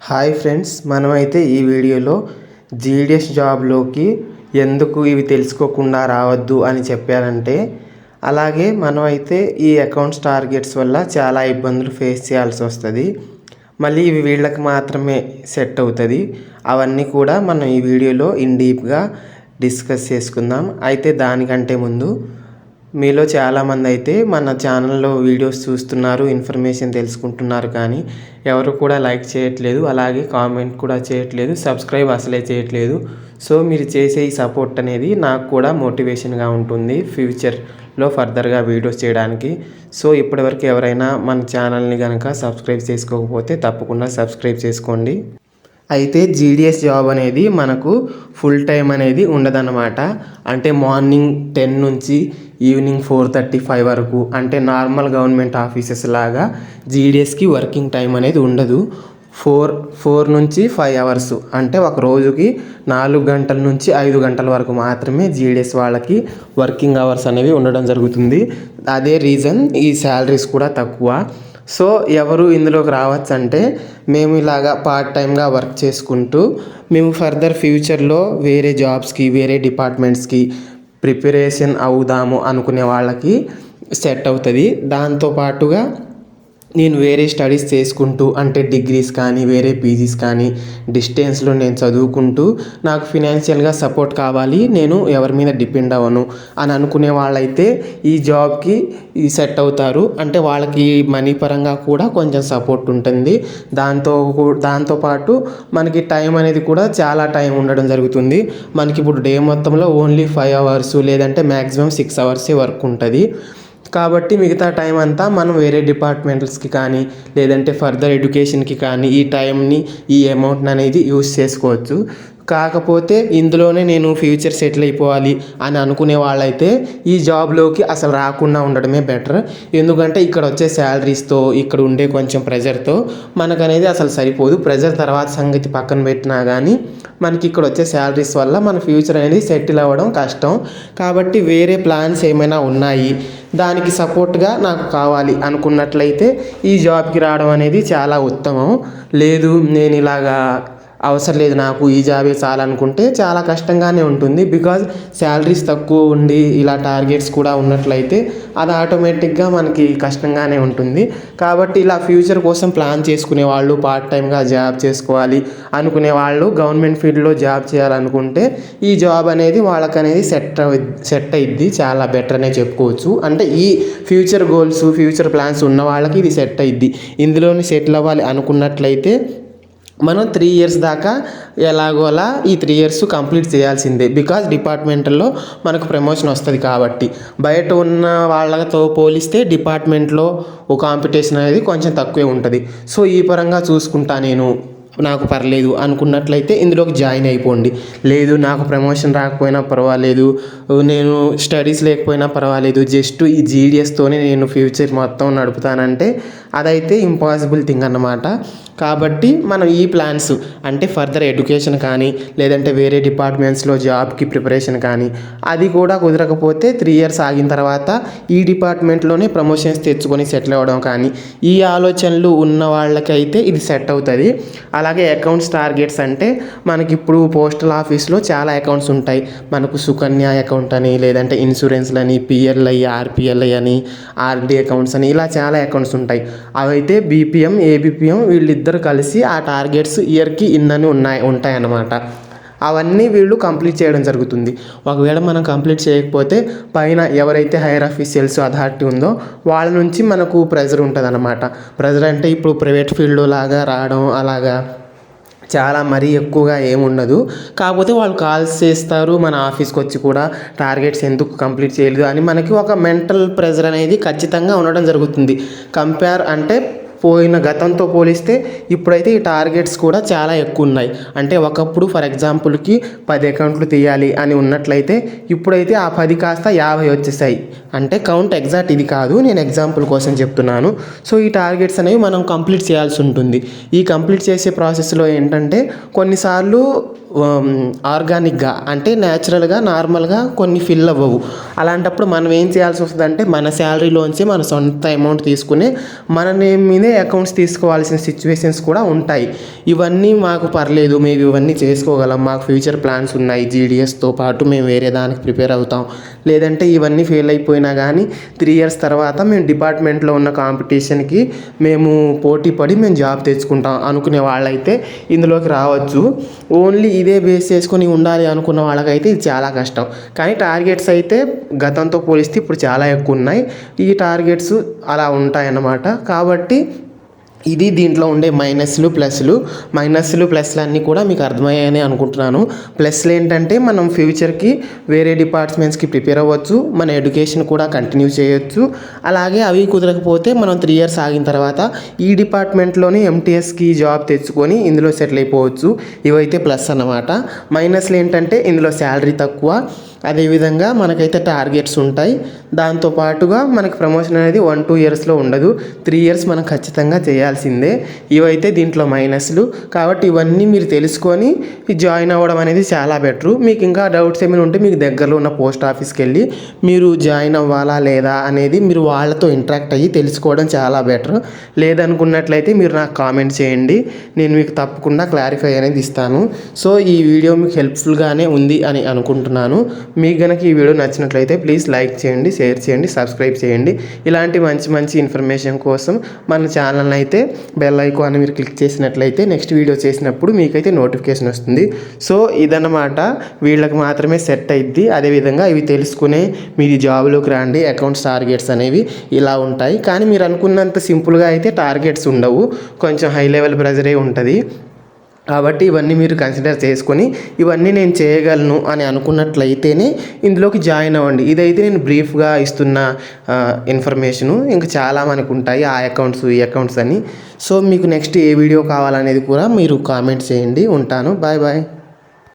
Hi friends, మనమైతే ఈ వీడియోలో జీడిఎస్ జాబ్లోకి ఎందుకు ఇవి తెలుసుకోకుండా రావద్దు అని చెప్పారంటే, అలాగే మనమైతే ఈ అకౌంట్స్ టార్గెట్స్ వల్ల చాలా ఇబ్బందులు ఫేస్ చేయాల్సి వస్తుంది. మళ్ళీ ఇవి వీళ్ళకి మాత్రమే సెట్ అవుతుంది. అవన్నీ కూడా మనం ఈ వీడియోలో ఇన్ డీప్గా డిస్కస్ చేసుకుందాం. అయితే దానికంటే ముందు మీలో చాలామంది అయితే మన ఛానల్లో వీడియోస్ చూస్తున్నారు, ఇన్ఫర్మేషన్ తెలుసుకుంటున్నారు, కానీ ఎవరు కూడా లైక్ చేయట్లేదు, అలాగే కామెంట్ కూడా చేయట్లేదు, సబ్స్క్రైబ్ అసలే చేయట్లేదు. సో మీరు చేసే ఈ సపోర్ట్ అనేది నాకు కూడా మోటివేషన్గా ఉంటుంది ఫ్యూచర్లో ఫర్దర్గా వీడియోస్ చేయడానికి. సో ఇప్పటివరకు ఎవరైనా మన ఛానల్ని కనుక సబ్స్క్రైబ్ చేసుకోకపోతే తప్పకుండా సబ్స్క్రైబ్ చేసుకోండి. అయితే జీడిఎస్ జాబ్ అనేది మనకు ఫుల్ టైం అనేది ఉండదన్నమాట. అంటే మార్నింగ్ 10 నుంచి ఈవినింగ్ 4:35 వరకు, అంటే నార్మల్ గవర్నమెంట్ ఆఫీసెస్ లాగా జీడిఎస్కి వర్కింగ్ టైం అనేది ఉండదు. 4 నుంచి 5 అవర్స్, అంటే ఒక రోజుకి 4 గంటల నుంచి 5 గంటల వరకు మాత్రమే జీడిఎస్ వాళ్ళకి వర్కింగ్ అవర్స్ అనేవి ఉండడం జరుగుతుంది. అదే రీజన్ ఈ శాలరీస్ కూడా తక్కువ. సో ఎవరు ఇందులోకి రావచ్చు అంటే, మేము ఇలాగా పార్ట్ టైంగా వర్క్ చేసుకుంటూ మేము ఫర్దర్ ఫ్యూచర్లో వేరే జాబ్స్కి, వేరే డిపార్ట్మెంట్స్కి ప్రిపరేషన్ అవుదాము అనుకునే వాళ్ళకి సెట్ అవుతుంది. దాంతోపాటుగా నేను వేరే స్టడీస్ చేసుకుంటూ, అంటే డిగ్రీస్ కానీ వేరే పీజీస్ కానీ డిస్టెన్స్లో నేను చదువుకుంటూ నాకు ఫినాన్షియల్గా సపోర్ట్ కావాలి, నేను ఎవరి మీద డిపెండ్ అవ్వను అని అనుకునే వాళ్ళైతే ఈ జాబ్కి సెట్ అవుతారు. అంటే వాళ్ళకి మనీ పరంగా కూడా కొంచెం సపోర్ట్ ఉంటుంది. దాంతోపాటు మనకి టైం అనేది కూడా చాలా టైం ఉండడం జరుగుతుంది. మనకి ఇప్పుడు డే మొత్తంలో ఓన్లీ 5 అవర్స్ లేదంటే మ్యాక్సిమం 6 అవర్సే వర్క్ ఉంటుంది. కాబట్టి మిగతా టైం అంతా మనం వేరే డిపార్ట్మెంట్స్కి కానీ లేదంటే ఫర్దర్ ఎడ్యుకేషన్కి కానీ ఈ టైంని, ఈ అమౌంట్ని అనేది యూస్ చేసుకోవచ్చు. కాకపోతే ఇందులోనే నేను ఫ్యూచర్ సెటిల్ అయిపోవాలి అని అనుకునే వాళ్ళైతే ఈ జాబ్లోకి అసలు రాకుండా ఉండడమే బెటర్. ఎందుకంటే ఇక్కడ వచ్చే శాలరీస్తో, ఇక్కడ ఉండే కొంచెం ప్రెజర్తో మనకనేది అసలు సరిపోదు. ప్రెజర్ తర్వాత సంగతి పక్కన పెట్టినా కానీ మనకి ఇక్కడ వచ్చే శాలరీస్ వల్ల మన ఫ్యూచర్ అనేది సెటిల్ అవ్వడం కష్టం. కాబట్టి వేరే ప్లాన్స్ ఏమైనా ఉన్నాయి, దానికి సపోర్ట్గా నాకు కావాలి అనుకున్నట్లయితే ఈ జాబ్కి రావడం అనేది చాలా ఉత్తమం. లేదు నేను ఇలాగా అవసరం లేదు, నాకు ఈ జాబే చాలనుకుంటే చాలా కష్టంగానే ఉంటుంది. బికాజ్ శాలరీస్ తక్కువ ఉండి ఇలా టార్గెట్స్ కూడా ఉన్నట్లయితే అది ఆటోమేటిక్గా మనకి కష్టంగానే ఉంటుంది. కాబట్టి ఇలా ఫ్యూచర్ కోసం ప్లాన్ చేసుకునే వాళ్ళు, పార్ట్ టైంగా జాబ్ చేసుకోవాలి అనుకునే వాళ్ళు, గవర్నమెంట్ ఫీల్డ్లో జాబ్ చేయాలనుకుంటే ఈ జాబ్ అనేది వాళ్ళకనేది సెట్ అయ్యిద్ది, చాలా బెటర్ అనే చెప్పుకోవచ్చు. అంటే ఈ ఫ్యూచర్ గోల్స్, ఫ్యూచర్ ప్లాన్స్ ఉన్న వాళ్ళకి ఇది సెట్ అయ్యిద్ది. ఇందులోనే సెటిల్ అవ్వాలి అనుకున్నట్లయితే మనం 3 ఇయర్స్ దాకా ఎలాగోలా ఈ 3 ఇయర్స్ కంప్లీట్ చేయాల్సిందే. బికాజ్ డిపార్ట్మెంట్లో మనకు ప్రమోషన్ వస్తుంది కాబట్టి. బయట ఉన్న వాళ్ళతో పోలిస్తే డిపార్ట్మెంట్లో కాంపిటీషన్ అనేది కొంచెం తక్కువే ఉంటుంది. సో ఈ పరంగా చూసుకుంటా నేను, నాకు పర్లేదు అనుకున్నట్లయితే ఇందులోకి జాయిన్ అయిపోండి. లేదు నాకు ప్రమోషన్ రాకపోయినా పర్వాలేదు, నేను స్టడీస్ లేకపోయినా పర్వాలేదు, జస్ట్ ఈ జీడిఎస్తోనే నేను ఫ్యూచర్ మొత్తం నడుపుతానంటే అదైతే ఇంపాసిబుల్ థింగ్ అన్నమాట. కాబట్టి మనం ఈ ప్లాన్స్, అంటే ఫర్దర్ ఎడ్యుకేషన్ కానీ లేదంటే వేరే డిపార్ట్మెంట్స్లో జాబ్కి ప్రిపరేషన్ కానీ అది కూడా కుదరకపోతే 3 ఇయర్స్ ఆగిన తర్వాత ఈ డిపార్ట్మెంట్లోనే ప్రమోషన్స్ తెచ్చుకొని సెటిల్ అవ్వడం కానీ, ఈ ఆలోచనలు ఉన్న వాళ్ళకైతే ఇది సెట్ అవుతుంది. అలాగే అకౌంట్స్ టార్గెట్స్ అంటే మనకి ఇప్పుడు పోస్టల్ ఆఫీస్లో చాలా అకౌంట్స్ ఉంటాయి. మనకు సుకన్య అకౌంట్ అని, లేదంటే ఇన్సూరెన్స్లని, పిఎల్ఐ, ఆర్పిఎల్ఐ అని, ఆర్డి అకౌంట్స్ అని, ఇలా చాలా అకౌంట్స్ ఉంటాయి. అవైతే బీపీఎం, ఏబిపిఎం వీళ్ళిద్దరు కలిసి ఆ టార్గెట్స్ ఇయర్కి ఇన్నని ఉంటాయి అన్నమాట. అవన్నీ వీళ్ళు కంప్లీట్ చేయడం జరుగుతుంది. ఒకవేళ మనం కంప్లీట్ చేయకపోతే పైన ఎవరైతే హైయర్ అఫీషియల్స్ అథారిటీ ఉందో వాళ్ళ నుంచి మనకు ప్రెజర్ ఉంటుంది అన్నమాట. ప్రెజర్ అంటే ఇప్పుడు ప్రైవేట్ ఫీల్డ్లో లాగా రావడం అలాగా చాలా మరీ ఎక్కువగా ఏముండదు. కాకపోతే వాళ్ళు కాల్స్ చేస్తారు మన ఆఫీస్కి వచ్చి కూడా, టార్గెట్స్ ఎందుకు కంప్లీట్ చేయలేదు అని మనకి ఒక మెంటల్ ప్రెజర్ అనేది ఖచ్చితంగా ఉండడం జరుగుతుంది. అంటే పోయిన గతంతో పోలిస్తే ఇప్పుడైతే ఈ టార్గెట్స్ కూడా చాలా ఎక్కువ ఉన్నాయి. అంటే ఒకప్పుడు ఫర్ ఎగ్జాంపుల్కి 10 అకౌంట్లు తీయాలి అని ఉన్నట్లయితే ఇప్పుడైతే ఆ 10 కాస్త 50 వచ్చేసాయి. అంటే కౌంట్ ఎగ్జాక్ట్ ఇది కాదు, నేను ఎగ్జాంపుల్ కోసం చెప్తున్నాను. సో ఈ టార్గెట్స్ అనేవి మనం కంప్లీట్ చేయాల్సి ఉంటుంది. ఈ కంప్లీట్ చేసే ప్రాసెస్లో ఏంటంటే కొన్నిసార్లు ఆర్గానిక్గా అంటే న్యాచురల్గా నార్మల్గా కొన్ని ఫిల్ అవ్వవు. అలాంటప్పుడు మనం ఏం చేయాల్సి వస్తుందంటే మన శాలరీలోంచి మన సొంత అమౌంట్ తీసుకుని మన నేమ్ మీదే అకౌంట్స్ తీసుకోవాల్సిన సిచ్యువేషన్స్ కూడా ఉంటాయి. ఇవన్నీ మాకు పర్లేదు, మేము ఇవన్నీ చేసుకోగలం, మాకు ఫ్యూచర్ ప్లాన్స్ ఉన్నాయి, జీడిఎస్తో పాటు మేము వేరే దానికి ప్రిపేర్ అవుతాం, లేదంటే ఇవన్నీ ఫెయిల్ అయిపోయినా కానీ 3 years తర్వాత మేము డిపార్ట్మెంట్లో ఉన్న కాంపిటీషన్కి మేము పోటీ పడి మేము జాబ్ తెచ్చుకుంటాం అనుకునే వాళ్ళైతే ఇందులోకి రావచ్చు. ఓన్లీ ఇదే బేస్ చేసుకొని ఉండాలి అనుకున్న వాళ్ళకైతే ఇది చాలా కష్టం. కానీ టార్గెట్స్ అయితే గతంతో పోలిస్తే ఇప్పుడు చాలా ఎక్కువ ఉన్నాయి. ఈ టార్గెట్స్ అలా ఉంటాయన్నమాట. కాబట్టి ఇది దీంట్లో ఉండే మైనస్లు ప్లస్లు అన్నీ కూడా మీకు అర్థమయ్యాయని అనుకుంటున్నాను. ప్లస్లు ఏంటంటే మనం ఫ్యూచర్కి వేరే డిపార్ట్మెంట్స్కి ప్రిపేర్ అవ్వచ్చు, మన ఎడ్యుకేషన్ కూడా కంటిన్యూ చేయొచ్చు. అలాగే అవి కుదరకపోతే మనం 3 years ఆగిన తర్వాత ఈ డిపార్ట్మెంట్లోనే ఎంటీఎస్కి జాబ్ తెచ్చుకొని ఇందులో సెటిల్ అయిపోవచ్చు. ఇవైతే ప్లస్ అన్నమాట. మైనస్లు ఏంటంటే ఇందులో శాలరీ తక్కువ, అదేవిధంగా మనకైతే టార్గెట్స్ ఉంటాయి. దాంతోపాటుగా మనకి ప్రమోషన్ అనేది 1-2 yearsలో ఉండదు, 3 years మనం ఖచ్చితంగా చేయాల్సిందే. ఇవైతే దీంట్లో మైనస్లు. కాబట్టి ఇవన్నీ మీరు తెలుసుకొని జాయిన్ అవ్వడం అనేది చాలా బెటరు. మీకు ఇంకా డౌట్స్ ఏమైనా ఉంటే మీకు దగ్గరలో ఉన్న పోస్ట్ ఆఫీస్కి వెళ్ళి మీరు జాయిన్ అవ్వాలా లేదా అనేది మీరు వాళ్ళతో ఇంటరాక్ట్ అయ్యి తెలుసుకోవడం చాలా బెటర్. లేదనుకున్నట్లయితే మీరు నాకు కామెంట్ చేయండి, నేను మీకు తప్పకుండా క్లారిఫై అనేది ఇస్తాను. సో ఈ వీడియో మీకు హెల్ప్ఫుల్గానే ఉంది అని అనుకుంటున్నాను. మీకు కనుక ఈ వీడియో నచ్చినట్లయితే ప్లీజ్ లైక్ చేయండి, షేర్ చేయండి, సబ్స్క్రైబ్ చేయండి. ఇలాంటి మంచి ఇన్ఫర్మేషన్ కోసం మన ఛానల్ని అయితే బెల్ ఐకాన్ మీరు క్లిక్ చేసినట్లయితే నెక్స్ట్ వీడియో చేసినప్పుడు మీకైతే నోటిఫికేషన్ వస్తుంది. సో ఇదన్నమాట, వీళ్ళకి మాత్రమే సెట్ అయ్యిద్ది. అదేవిధంగా ఇవి తెలుసుకునే మీరు జాబ్లోకి రండి. అకౌంట్స్ టార్గెట్స్ అనేవి ఇలా ఉంటాయి. కానీ మీరు అనుకున్నంత సింపుల్గా అయితే టార్గెట్స్ ఉండవు, కొంచెం హై లెవెల్ ప్రెజరే ఉంటుంది. కాబట్టి ఇవన్నీ మీరు కన్సిడర్ చేసుకొని ఇవన్నీ నేను చేయగలను అని అనుకున్నట్లయితేనే ఇందులోకి జాయిన్ అవ్వండి. ఇదైతే నేను బ్రీఫ్గా ఇస్తున్న ఇన్ఫర్మేషను. ఇంకా చాలా మనకు ఉంటాయి ఆ అకౌంట్స్ ఈ అకౌంట్స్ అని. సో మీకు నెక్స్ట్ ఏ వీడియో కావాలనేది కూడా మీరు కామెంట్ చేయండి. ఉంటాను. బాయ్.